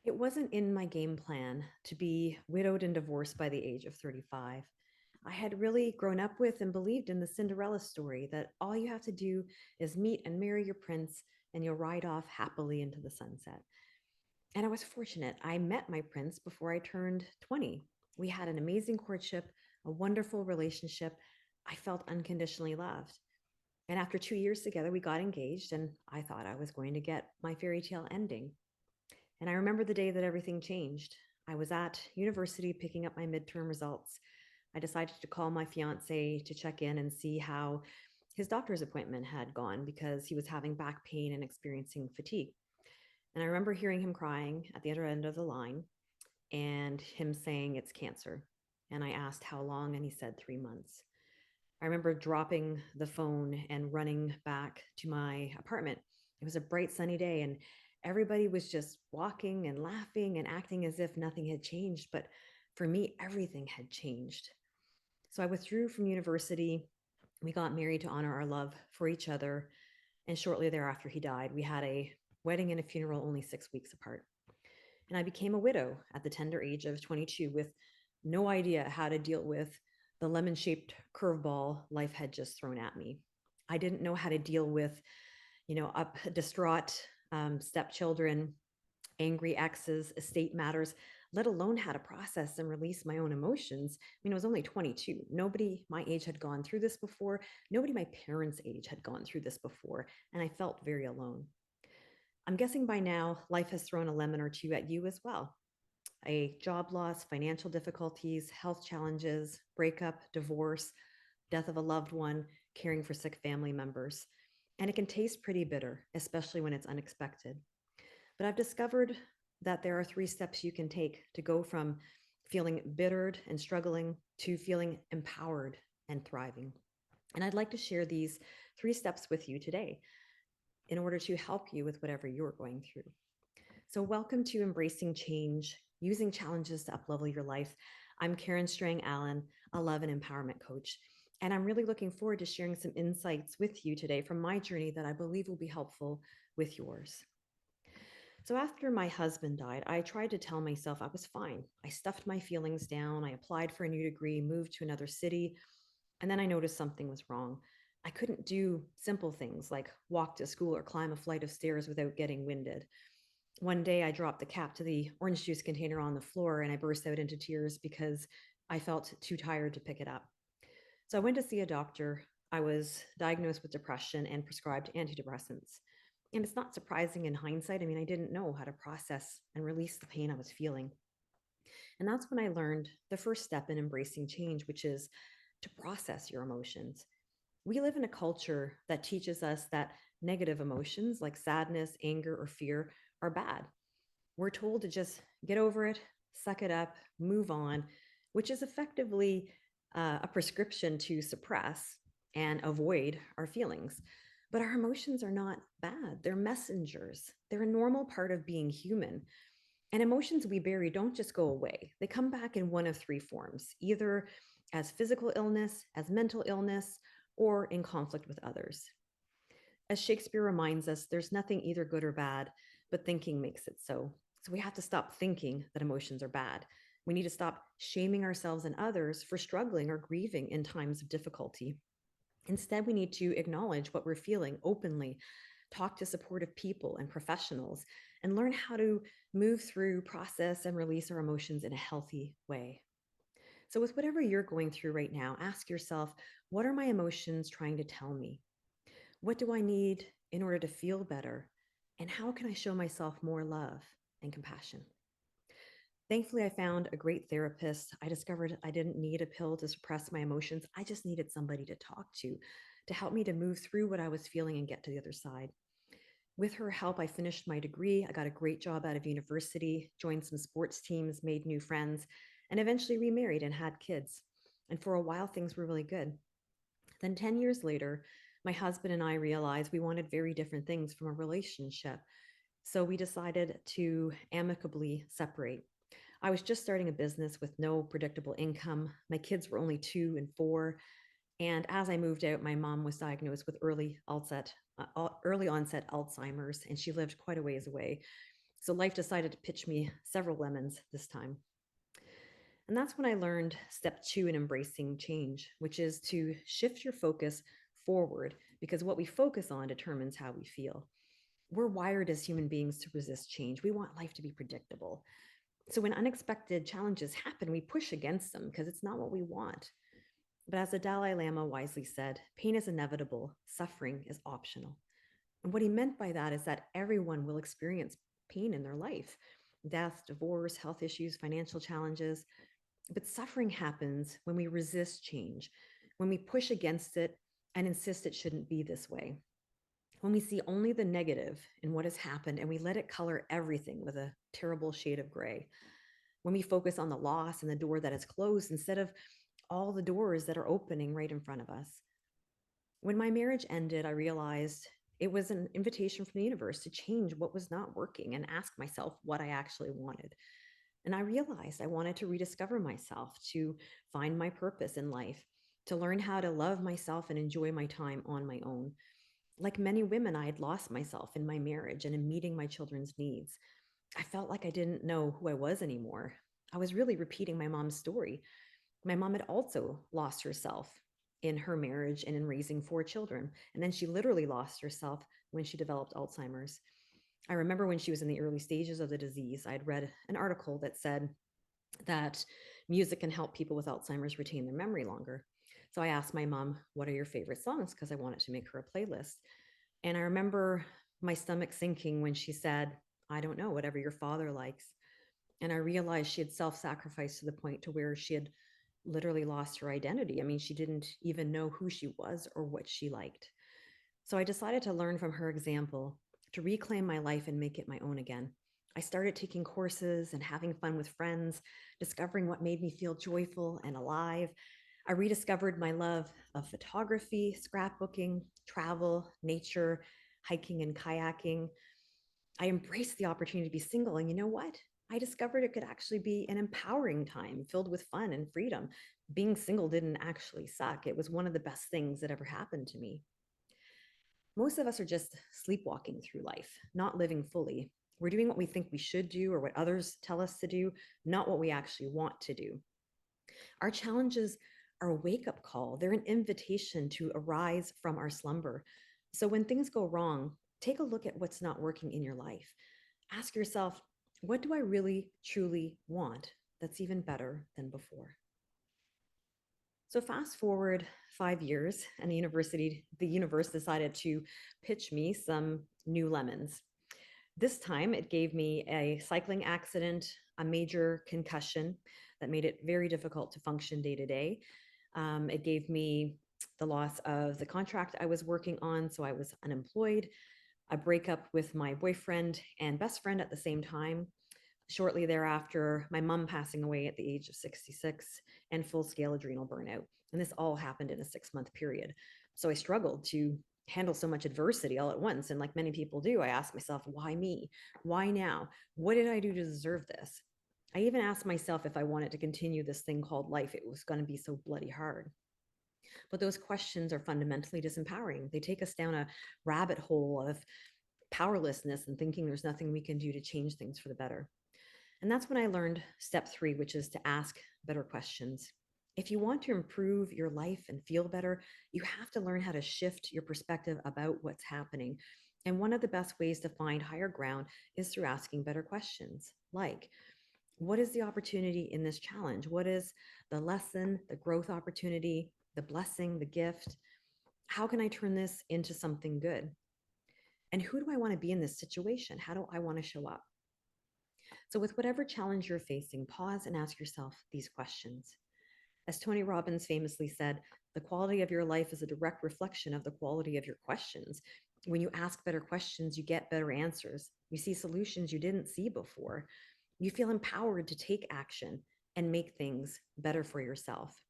It wasn't in my game plan to be widowed and divorced by the age of 35. I had really grown up with and believed in the Cinderella story that all you have to do is meet and marry your prince and you'll ride off happily into the sunset. And I was fortunate. I met my prince before I turned 20. We had an amazing courtship, a wonderful relationship. I felt unconditionally loved. And after 2 years together, we got engaged, and I thought I was going to get my fairy tale ending. And I remember the day that everything changed. I was at university picking up my midterm results. I decided to call my fiance to check in and see how his doctor's appointment had gone because he was having back pain and experiencing fatigue. And I remember hearing him crying at the other end of the line and him saying it's cancer. And I asked how long, and he said 3 months. I remember dropping the phone and running back to my apartment. It was a bright sunny day, and everybody was just walking and laughing and acting as if nothing had changed. But for me, everything had changed. So I withdrew from university. We got married to honor our love for each other. And shortly thereafter, he died. We had a wedding and a funeral only 6 weeks apart. And I became a widow at the tender age of 22 with no idea how to deal with the lemon shaped curveball life had just thrown at me. I didn't know how to deal with, up distraught stepchildren, angry exes, estate matters, let alone how to process and release my own emotions. I mean, I was only 22. Nobody my age had gone through this before. Nobody my parents' age had gone through this before. And I felt very alone. I'm guessing by now, life has thrown a lemon or two at you as well. A job loss, financial difficulties, health challenges, breakup, divorce, death of a loved one, caring for sick family members. And it can taste pretty bitter, especially when it's unexpected. But I've discovered that there are 3 steps you can take to go from feeling bittered and struggling to feeling empowered and thriving. And I'd like to share these 3 steps with you today in order to help you with whatever you're going through. So, welcome to Embracing Change, Using Challenges to Uplevel Your Life. I'm Karen Strang Allen, a love and empowerment coach. And I'm really looking forward to sharing some insights with you today from my journey that I believe will be helpful with yours. So, after my husband died, I tried to tell myself I was fine. I stuffed my feelings down. I applied for a new degree, moved to another city, and then I noticed something was wrong. I couldn't do simple things like walk to school or climb a flight of stairs without getting winded. One day I dropped the cap to the orange juice container on the floor and I burst out into tears because I felt too tired to pick it up. So I went to see a doctor. I was diagnosed with depression and prescribed antidepressants. And it's not surprising in hindsight. I mean, I didn't know how to process and release the pain I was feeling. And that's when I learned the first step in embracing change, which is to process your emotions. We live in a culture that teaches us that negative emotions like sadness, anger, or fear are bad. We're told to just get over it, suck it up, move on, which is effectively a prescription to suppress and avoid our feelings. But our emotions are not bad. They're messengers. They're a normal part of being human. And emotions we bury don't just go away. They come back in one of 3 forms, either as physical illness, as mental illness, or in conflict with others. As Shakespeare reminds us, there's nothing either good or bad, but thinking makes it so. So we have to stop thinking that emotions are bad. We need to stop shaming ourselves and others for struggling or grieving in times of difficulty. Instead, we need to acknowledge what we're feeling openly, talk to supportive people and professionals, and learn how to move through, process, and release our emotions in a healthy way. So, with whatever you're going through right now, ask yourself, what are my emotions trying to tell me? What do I need in order to feel better? And how can I show myself more love and compassion? Thankfully, I found a great therapist. I discovered I didn't need a pill to suppress my emotions. I just needed somebody to talk to help me to move through what I was feeling and get to the other side. With her help, I finished my degree. I got a great job out of university, joined some sports teams, made new friends, and eventually remarried and had kids. And for a while, things were really good. Then 10 years later, my husband and I realized we wanted very different things from a relationship. So we decided to amicably separate. I was just starting a business with no predictable income. My kids were only 2 and 4. And as I moved out, my mom was diagnosed with early onset Alzheimer's, and she lived quite a ways away. So life decided to pitch me several lemons this time. And that's when I learned step two in embracing change, which is to shift your focus forward, because what we focus on determines how we feel. We're wired as human beings to resist change. We want life to be predictable. So when unexpected challenges happen, we push against them because it's not what we want. But as the Dalai Lama wisely said, pain is inevitable, suffering is optional. And what he meant by that is that everyone will experience pain in their life: death, divorce, health issues, financial challenges. But suffering happens when we resist change, when we push against it and insist it shouldn't be this way, when we see only the negative in what has happened and we let it color everything with a terrible shade of gray, when we focus on the loss and the door that is closed instead of all the doors that are opening right in front of us. When my marriage ended, I realized it was an invitation from the universe to change what was not working and ask myself what I actually wanted. And I realized I wanted to rediscover myself, to find my purpose in life, to learn how to love myself and enjoy my time on my own. Like many women, I had lost myself in my marriage and in meeting my children's needs. I felt like I didn't know who I was anymore. I was really repeating my mom's story. My mom had also lost herself in her marriage and in raising four children. And then she literally lost herself when she developed Alzheimer's. I remember when she was in the early stages of the disease, I'd read an article that said that music can help people with Alzheimer's retain their memory longer. So I asked my mom, what are your favorite songs? Because I wanted to make her a playlist. And I remember my stomach sinking when she said, I don't know, whatever your father likes. And I realized she had self-sacrificed to the point to where she had literally lost her identity. I mean, she didn't even know who she was or what she liked. So I decided to learn from her example, to reclaim my life and make it my own again. I started taking courses and having fun with friends, discovering what made me feel joyful and alive. I rediscovered my love of photography, scrapbooking, travel, nature, hiking, and kayaking. I embraced the opportunity to be single. And you know what? I discovered it could actually be an empowering time filled with fun and freedom. Being single didn't actually suck. It was one of the best things that ever happened to me. Most of us are just sleepwalking through life, not living fully. We're doing what we think we should do or what others tell us to do, not what we actually want to do. Our challenges are a wake up call, they're an invitation to arise from our slumber. So when things go wrong, take a look at what's not working in your life. Ask yourself, what do I really, truly want that's even better than before? So fast forward 5 years, and the universe decided to pitch me some new lemons. This time, it gave me a cycling accident, a major concussion that made it very difficult to function day to day. It gave me the loss of the contract I was working on, so I was unemployed, a breakup with my boyfriend and best friend at the same time. Shortly thereafter, my mom passing away at the age of 66, and full scale adrenal burnout. And this all happened in a 6 month period. So I struggled to handle so much adversity all at once. And like many people do, I asked myself, why me? Why now? What did I do to deserve this? I even asked myself if I wanted to continue this thing called life. It was going to be so bloody hard. But those questions are fundamentally disempowering. They take us down a rabbit hole of powerlessness and thinking there's nothing we can do to change things for the better. And that's when I learned step three, which is to ask better questions. If you want to improve your life and feel better, you have to learn how to shift your perspective about what's happening. And one of the best ways to find higher ground is through asking better questions, like, what is the opportunity in this challenge? What is the lesson, the growth opportunity, the blessing, the gift? How can I turn this into something good? And who do I want to be in this situation? How do I want to show up? So, with whatever challenge you're facing, pause and ask yourself these questions. As Tony Robbins famously said, the quality of your life is a direct reflection of the quality of your questions. When you ask better questions, you get better answers. You see solutions you didn't see before. You feel empowered to take action and make things better for yourself.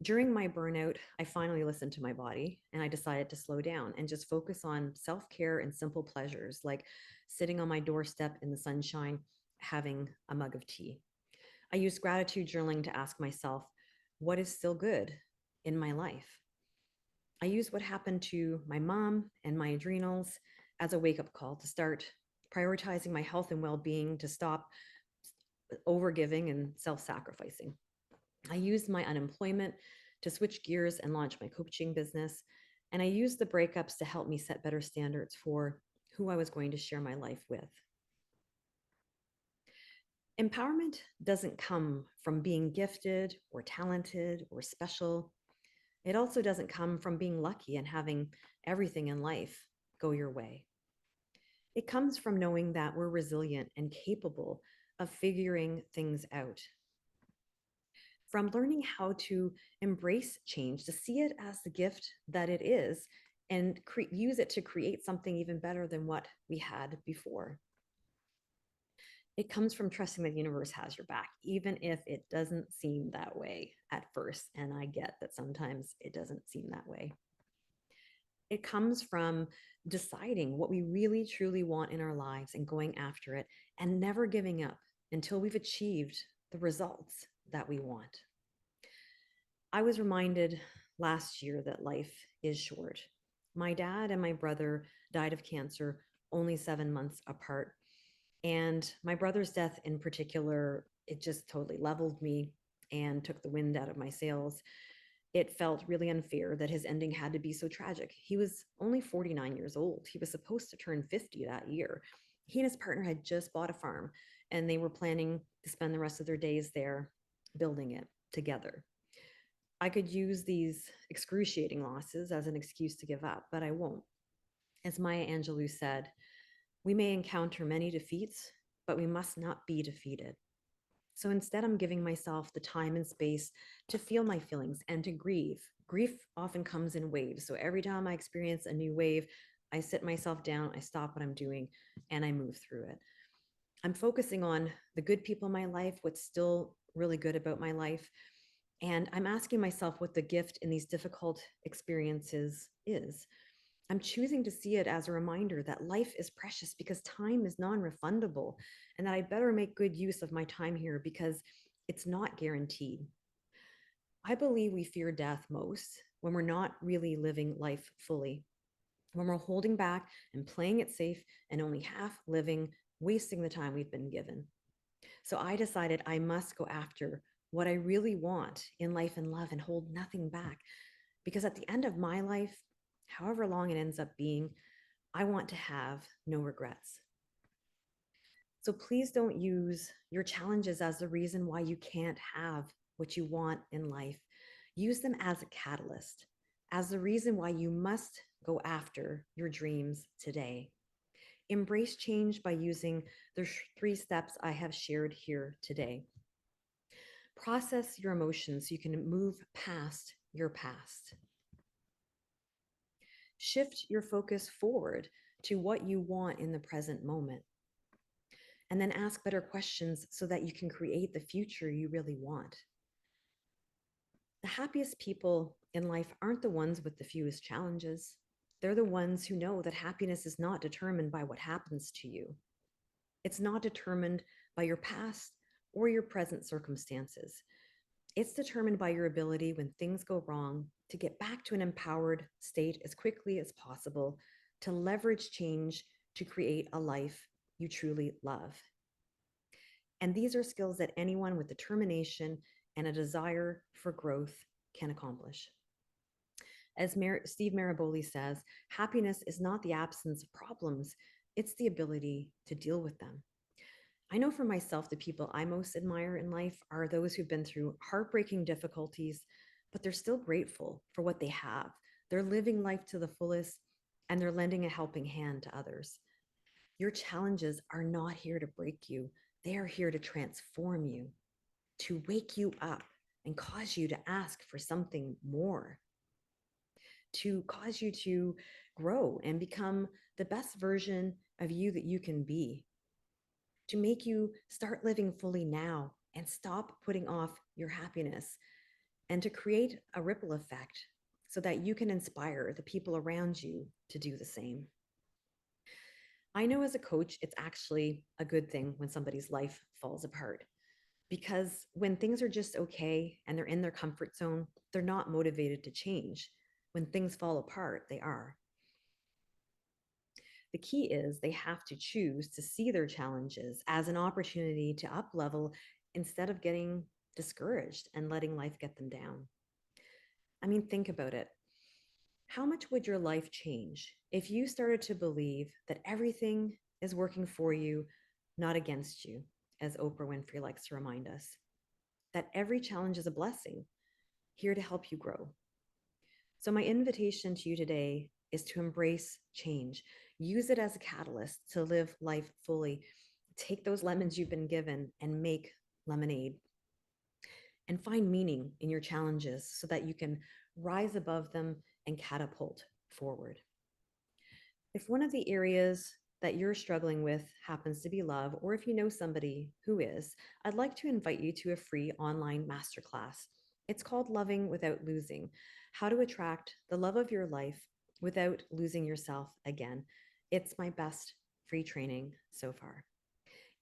During my burnout, I finally listened to my body and I decided to slow down and just focus on self care and simple pleasures like sitting on my doorstep in the sunshine, having a mug of tea. I used gratitude journaling to ask myself, what is still good in my life? I used what happened to my mom and my adrenals as a wake up call to start prioritizing my health and well being to stop overgiving and self sacrificing. I used my unemployment to switch gears and launch my coaching business. And I used the breakups to help me set better standards for who I was going to share my life with. Empowerment doesn't come from being gifted or talented or special. It also doesn't come from being lucky and having everything in life go your way. It comes from knowing that we're resilient and capable of figuring things out, from learning how to embrace change, to see it as the gift that it is, and use it to create something even better than what we had before. It comes from trusting that the universe has your back, even if it doesn't seem that way at first. And I get that sometimes it doesn't seem that way. It comes from deciding what we really truly want in our lives and going after it and never giving up until we've achieved the results that we want. I was reminded last year that life is short. My dad and my brother died of cancer only 7 months apart. And my brother's death in particular, it just totally leveled me and took the wind out of my sails. It felt really unfair that his ending had to be so tragic. He was only 49 years old. He was supposed to turn 50 that year. He and his partner had just bought a farm and they were planning to spend the rest of their days there building it together. I could use these excruciating losses as an excuse to give up, but I won't. As Maya Angelou said, we may encounter many defeats, but we must not be defeated. So instead, I'm giving myself the time and space to feel my feelings and to grieve. Grief often comes in waves. So every time I experience a new wave, I sit myself down, I stop what I'm doing, and I move through it. I'm focusing on the good people in my life, what's still really good about my life. And I'm asking myself what the gift in these difficult experiences is. I'm choosing to see it as a reminder that life is precious because time is non refundable and that I better make good use of my time here because it's not guaranteed. I believe we fear death most when we're not really living life fully, when we're holding back and playing it safe and only half living, wasting the time we've been given. So I decided I must go after what I really want in life and love and hold nothing back. Because at the end of my life, however long it ends up being, I want to have no regrets. So please don't use your challenges as the reason why you can't have what you want in life. Use them as a catalyst, as the reason why you must go after your dreams today. Embrace change by using the 3 steps I have shared here today. Process your emotions so you can move past your past. Shift your focus forward to what you want in the present moment. And then ask better questions so that you can create the future you really want. The happiest people in life aren't the ones with the fewest challenges. They're the ones who know that happiness is not determined by what happens to you. It's not determined by your past or your present circumstances. It's determined by your ability when things go wrong to get back to an empowered state as quickly as possible, to leverage change to create a life you truly love. And these are skills that anyone with determination and a desire for growth can accomplish. As Steve Maraboli says, happiness is not the absence of problems, it's the ability to deal with them. I know for myself, the people I most admire in life are those who've been through heartbreaking difficulties, but they're still grateful for what they have. They're living life to the fullest and they're lending a helping hand to others. Your challenges are not here to break you, they are here to transform you, to wake you up and cause you to ask for something more, to cause you to grow and become the best version of you that you can be, to make you start living fully now and stop putting off your happiness, and to create a ripple effect so that you can inspire the people around you to do the same. I know as a coach, it's actually a good thing when somebody's life falls apart because when things are just okay and they're in their comfort zone, they're not motivated to change. When things fall apart, they are. The key is they have to choose to see their challenges as an opportunity to up level instead of getting discouraged and letting life get them down. I mean, think about it. How much would your life change if you started to believe that everything is working for you, not against you, as Oprah Winfrey likes to remind us? That every challenge is a blessing, here to help you grow. So, my invitation to you today is to embrace change. Use it as a catalyst to live life fully. Take those lemons you've been given and make lemonade. And find meaning in your challenges so that you can rise above them and catapult forward. If one of the areas that you're struggling with happens to be love, or if you know somebody who is, I'd like to invite you to a free online masterclass. It's called Loving Without Losing: How to Attract the Love of Your Life Without Losing Yourself Again. It's my best free training so far.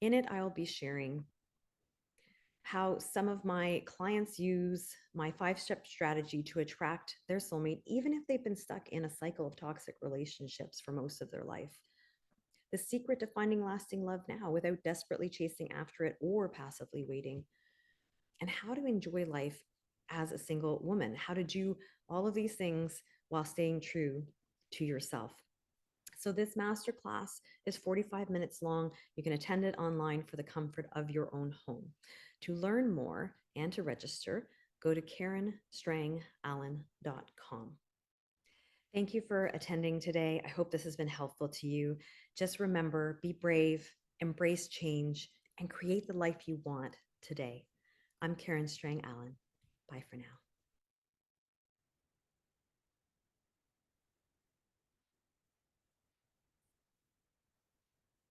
In it, I'll be sharing how some of my clients use my 5-step strategy to attract their soulmate, even if they've been stuck in a cycle of toxic relationships for most of their life. The secret to finding lasting love now without desperately chasing after it or passively waiting, and how to enjoy life as a single woman, how to do all of these things while staying true to yourself. So, this masterclass is 45 minutes long. You can attend it online for the comfort of your own home. To learn more and to register, go to KarenStrangAllen.com. Thank you for attending today. I hope this has been helpful to you. Just remember, be brave, embrace change, and create the life you want today. I'm Karen Strang Allen. Bye for now.